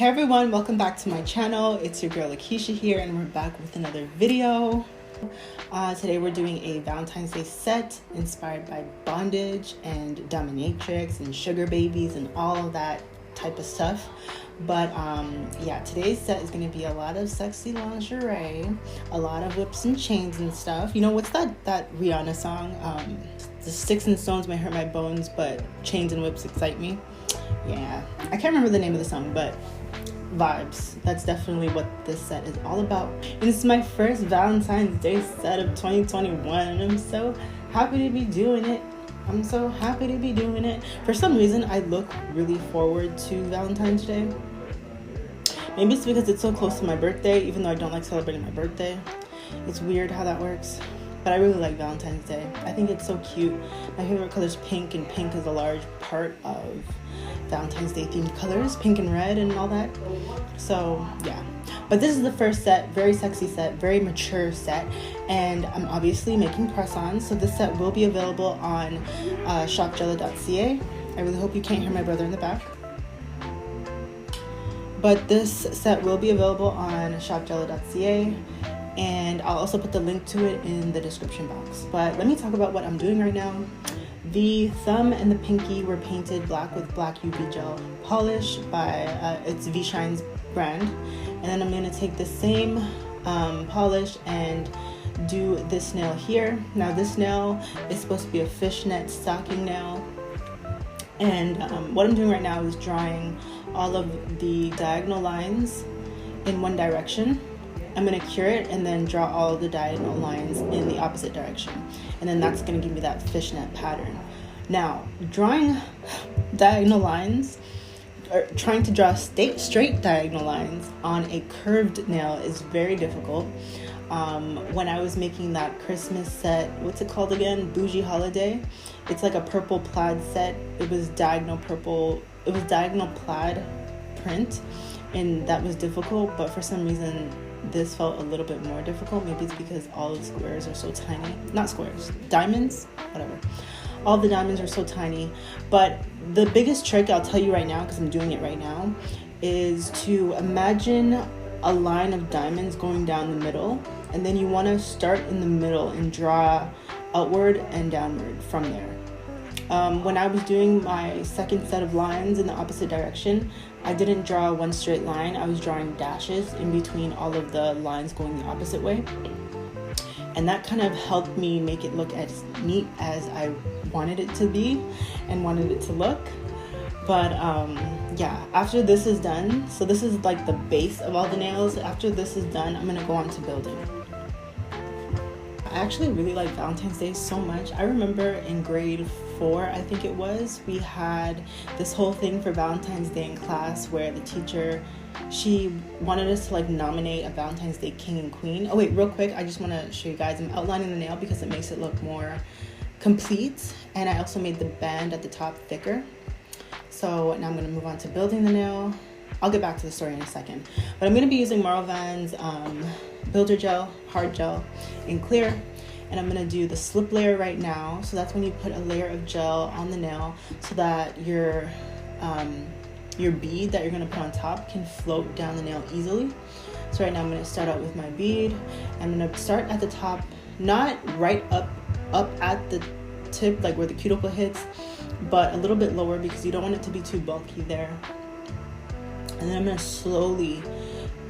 Hey everyone, welcome back to my channel. It's your girl Lakeisha here and we're back with another video. Today we're doing a Valentine's Day set inspired by Bondage and Dominatrix and Sugar Babies and all of that type of stuff. But yeah, today's set is going to be a lot of sexy lingerie, a lot of whips and chains and stuff. You know, what's that Rihanna song? The sticks and stones may hurt my bones, but chains and whips excite me. Yeah, I can't remember the name of the song, but vibes. That's definitely what this set is all about. And this is my first Valentine's Day set of 2021 and I'm so happy to be doing it. For some reason, I look really forward to Valentine's Day. Maybe it's because it's so close to my birthday, even though I don't like celebrating my birthday. It's weird how that works. But I really like Valentine's Day. I think it's so cute. My favorite color is pink, and pink is a large part of Valentine's Day themed colors, pink and red and all that. So yeah, but this is the first set, very sexy set, very mature set, and I'm obviously making press-ons. So this set will be available on shopjello.ca. I really hope you can't hear my brother in the back. But this set will be available on shopjello.ca. And I'll also put the link to it in the description box. But let me talk about what I'm doing right now. The thumb and the pinky were painted black with black UV gel polish by it's V-Shine's brand. And then I'm going to take the same polish and do this nail here. Now this nail is supposed to be a fishnet stocking nail. And what I'm doing right now is drawing all of the diagonal lines in one direction. I'm going to cure it and then draw all of the diagonal lines in the opposite direction. And then that's going to give me that fishnet pattern. Now, drawing diagonal lines, or trying to draw straight diagonal lines on a curved nail is very difficult. When I was making that Christmas set, what's it called again? Bougie Holiday. It's like a purple plaid set. It was diagonal purple. It was diagonal plaid print. And that was difficult, but for some reason, this felt a little bit more difficult. Maybe it's because all the squares are so tiny. Not squares, diamonds, whatever. All the diamonds are so tiny. But the biggest trick I'll tell you right now, because I'm doing it right now, is to imagine a line of diamonds going down the middle. And then you want to start in the middle and draw outward and downward from there. When I was doing my second set of lines in the opposite direction, I didn't draw one straight line. I was drawing dashes in between all of the lines going the opposite way. And that kind of helped me make it look as neat as I wanted it to be and wanted it to look. But yeah, after this is done, so this is like the base of all the nails. After this is done, I'm gonna go on to building. I actually really like Valentine's Day so much. I remember in grade 4, I think it was, we had this whole thing for Valentine's Day in class where the teacher, she wanted us to like nominate a Valentine's Day king and queen. Oh wait, real quick, I just want to show you guys. I'm outlining the nail because it makes it look more complete. And I also made the band at the top thicker. So now I'm going to move on to building the nail. I'll get back to the story in a second. But I'm going to be using Marlvan's builder gel, hard gel in clear. And I'm going to do the slip layer right now. So that's when you put a layer of gel on the nail so that your bead that you're going to put on top can float down the nail easily. So right now I'm going to start out with my bead. I'm going to start at the top, not right up at the tip, like where the cuticle hits, but a little bit lower because you don't want it to be too bulky there. And then I'm going to slowly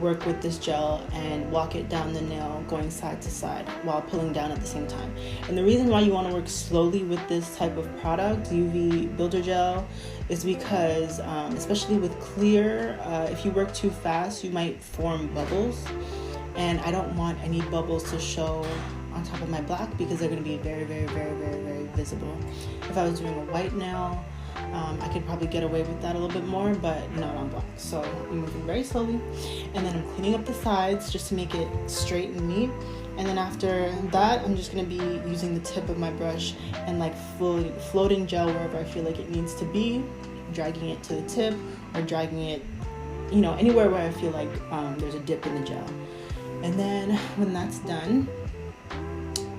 work with this gel and walk it down the nail going side to side while pulling down at the same time. And the reason why you want to work slowly with this type of product, UV builder gel, is because especially with clear, if you work too fast you might form bubbles, and I don't want any bubbles to show on top of my black because they're going to be very, very, very, very, very visible. If I was doing a white nail, I could probably get away with that a little bit more, but not on black. So I'm moving very slowly, and then I'm cleaning up the sides just to make it straight and neat. And then after that, I'm just going to be using the tip of my brush and like floating gel wherever I feel like it needs to be, dragging it to the tip or dragging it, you know, anywhere where I feel like there's a dip in the gel. And then when that's done,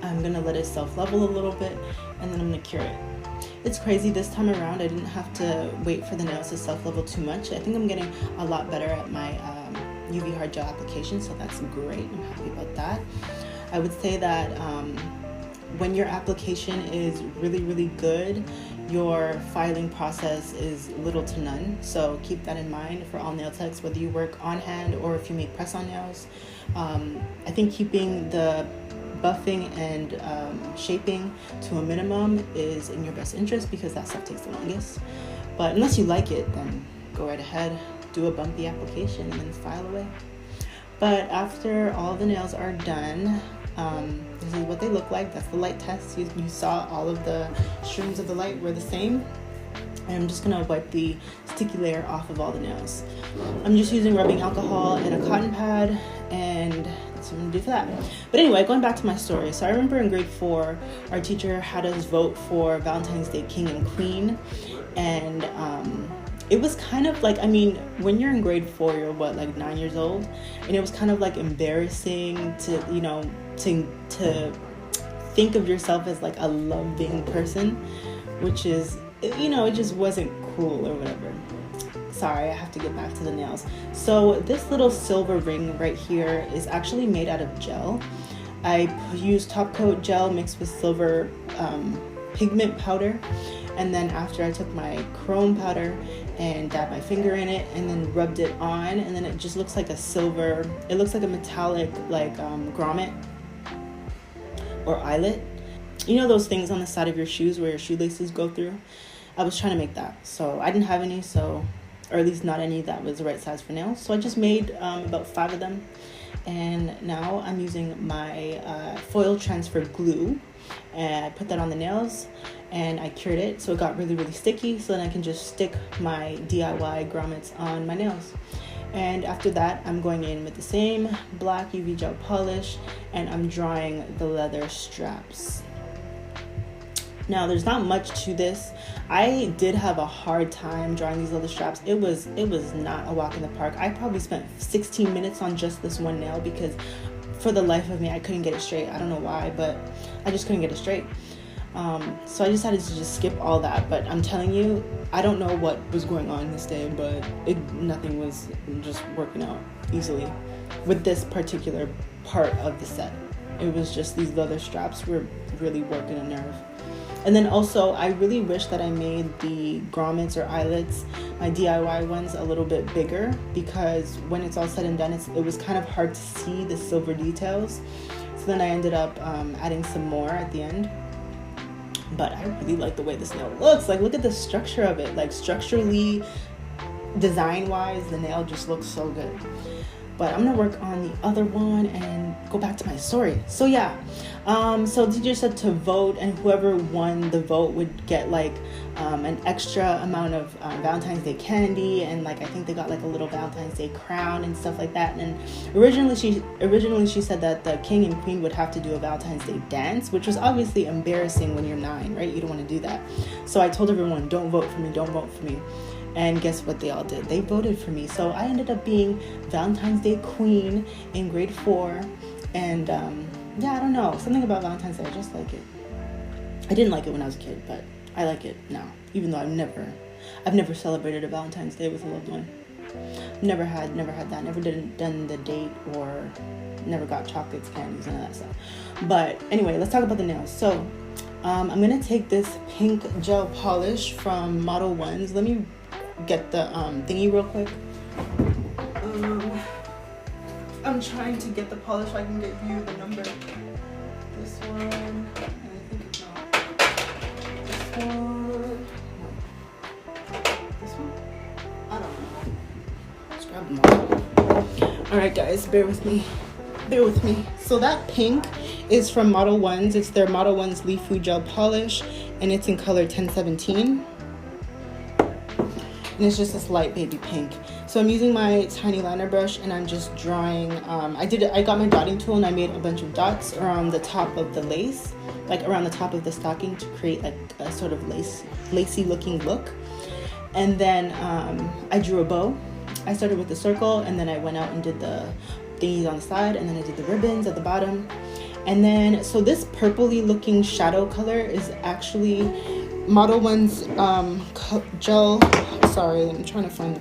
I'm going to let it self-level a little bit, and then I'm going to cure it. It's crazy this time around. I didn't have to wait for the nails to self-level too much. I think I'm getting a lot better at my UV hard gel application, so that's great. I'm happy about that. I would say that when your application is really good, your filing process is little to none. So keep that in mind for all nail techs, whether you work on hand or if you make press-on nails. I think keeping the buffing and shaping to a minimum is in your best interest because that stuff takes the longest. But unless you like it, then go right ahead, do a bumpy application and then file away. But after all the nails are done, this is what they look like. That's the light test. You saw all of the streams of the light were the same. And I'm just gonna wipe the sticky layer off of all the nails. I'm just using rubbing alcohol and a cotton pad, and that's what I'm gonna do for that. But anyway, going back to my story. So I remember in grade 4, our teacher had us vote for Valentine's Day King and Queen. And it was kind of like, I mean, when you're in grade 4, you're what, like 9 years old? And it was kind of like embarrassing to, you know, to think of yourself as like a loving person, which is, you know, it just wasn't cool or whatever. Sorry, I have to get back to the nails. So this little silver ring right here is actually made out of gel. I used TOPCOAT gel mixed with silver pigment powder. And then after I took my chrome powder and dabbed my finger in it and then rubbed it on, and then it just looks like a silver, it looks like a metallic like grommet or eyelet. You know those things on the side of your shoes where your shoelaces go through? I was trying to make that. So I didn't have any, so, or at least not any that was the right size for nails. So I just made about 5 of them. And now I'm using my foil transfer glue, and I put that on the nails and I cured it so it got really sticky, so then I can just stick my DIY grommets on my nails. And after that, I'm going in with the same black UV gel polish and I'm drawing the leather straps. Now, there's not much to this. I did have a hard time drawing these leather straps. It was not a walk in the park. I probably spent 16 minutes on just this one nail because for the life of me, I couldn't get it straight. I don't know why, but I just couldn't get it straight. So I decided to just skip all that. But I'm telling you, I don't know what was going on this day, but nothing was just working out easily with this particular part of the set. It was just these leather straps were really working a nerve. And then also, I really wish that I made the grommets or eyelets, my DIY ones, a little bit bigger, because when it's all said and done, it was kind of hard to see the silver details. So then I ended up adding some more at the end. But I really like the way this nail looks. Like, look at the structure of it. Like, structurally, design-wise, the nail just looks so good. But I'm gonna work on the other one and go back to my story. So yeah, so the teacher said to vote, and whoever won the vote would get like an extra amount of Valentine's Day candy, and like I think they got like a little Valentine's Day crown and stuff like that. And originally she said that the king and queen would have to do a Valentine's Day dance, which was obviously embarrassing when you're 9, right? You don't want to do that. So I told everyone, don't vote for me, don't vote for me. And guess what they all did? They voted for me. So I ended up being Valentine's Day queen in grade 4. And yeah, I don't know. Something about Valentine's Day, I just like it. I didn't like it when I was a kid, but I like it now. Even though I've never celebrated a Valentine's Day with a loved one. Never had that. Never done the date, or never got chocolates, candies, none of that stuff. But anyway, let's talk about the nails. So I'm gonna take this pink gel polish from Model Ones. Let me get the thingy real quick. I'm trying to get the polish so I can give you the number. This one, and I think it's not. This one. This one? I don't know. Let's grab them all. Alright guys, bear with me. So that pink is from Model Ones. It's their Model Ones Leaf Food Gel Polish, and it's in color 1017. And it's just this light baby pink. So I'm using my tiny liner brush and I'm just drawing. I got my dotting tool and I made a bunch of dots around the top of the lace, like around the top of the stocking, to create like a sort of lacy looking look. And then I drew a bow. I started with the circle, and then I went out and did the thingies on the side, and then I did the ribbons at the bottom. And then, so this purpley looking shadow color is actually Model One's gel, sorry, I'm trying to find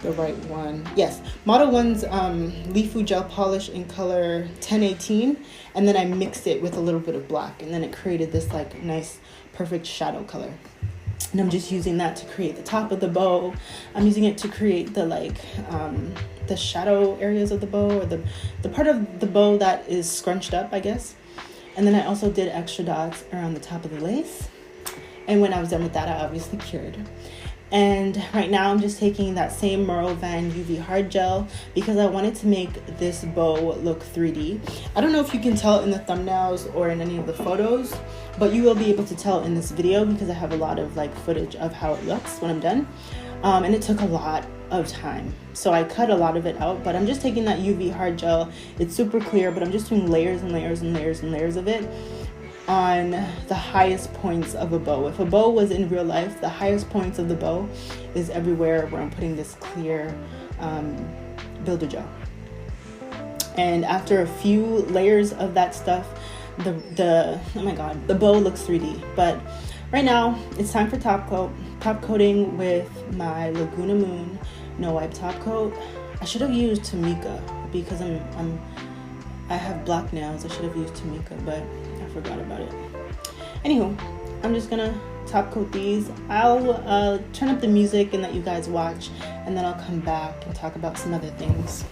the right one. Yes, Model One's Lifu gel polish in color 1018, and then I mixed it with a little bit of black, and then it created this like nice perfect shadow color. And I'm just using that to create the top of the bow. I'm using it to create the like the shadow areas of the bow, or the part of the bow that is scrunched up, I guess. And then I also did extra dots around the top of the lace. And when I was done with that, I obviously cured. And right now I'm just taking that same Merle Van UV hard gel because I wanted to make this bow look 3D. I don't know if you can tell in the thumbnails or in any of the photos, but you will be able to tell in this video because I have a lot of like footage of how it looks when I'm done. And it took a lot of time, so I cut a lot of it out, but I'm just taking that UV hard gel. It's super clear, but I'm just doing layers and layers and layers and layers of it on the highest points of a bow. If a bow was in real life, the highest points of the bow is everywhere where I'm putting this clear builder gel. And after a few layers of that stuff, oh my god, the bow looks 3D. But right now it's time for top coat. Top coating with my Laguna Moon no wipe top coat. I should have used Tamika because I have black nails. I should have used Tamika, but I forgot about it. Anywho, I'm just gonna top coat these. I'll turn up the music and let you guys watch, and then I'll come back and talk about some other things.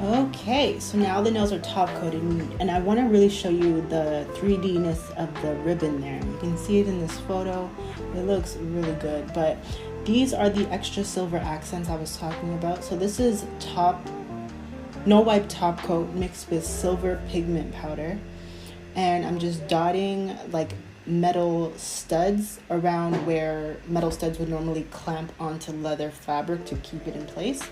Okay, so now the nails are top coated, and I want to really show you the 3D-ness of the ribbon there. You can see it in this photo. It looks really good, but these are the extra silver accents I was talking about. So this is no wipe top coat mixed with silver pigment powder, and I'm just dotting like metal studs around where metal studs would normally clamp onto leather fabric to keep it in place.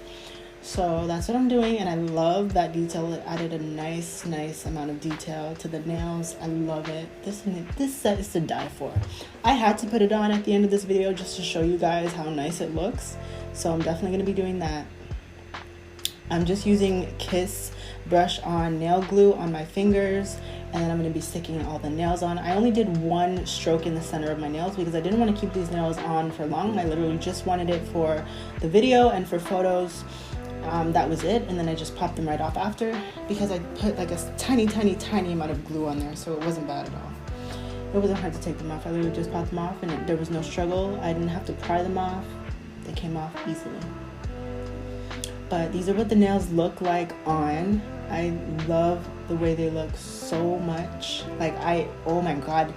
So that's what I'm doing, and I love that detail. It added a nice amount of detail to the nails. I love it. This set is to die for. I had to put it on at the end of this video just to show you guys how nice it looks, so I'm definitely going to be doing that. I'm just using Kiss brush on nail glue on my fingers, and then I'm going to be sticking all the nails on. I only did one stroke in the center of my nails because I didn't want to keep these nails on for long. I literally just wanted it for the video and for photos. That was it, and then I just popped them right off after because I put like a tiny amount of glue on there, so it wasn't bad at all. It wasn't hard to take them off. I literally just popped them off, and there was no struggle. I didn't have to pry them off. They came off easily. But these are what the nails look like on. I love the way they look so much. Like oh my god.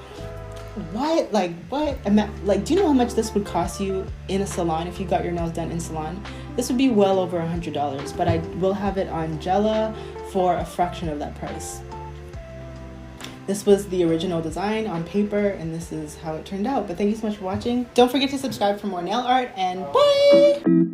What? Like, what? Like, do you know how much this would cost you in a salon if you got your nails done in salon? This would be well over $100, but I will have it on Jella for a fraction of that price. This was the original design on paper, and this is how it turned out. But thank you so much for watching. Don't forget to subscribe for more nail art, and bye!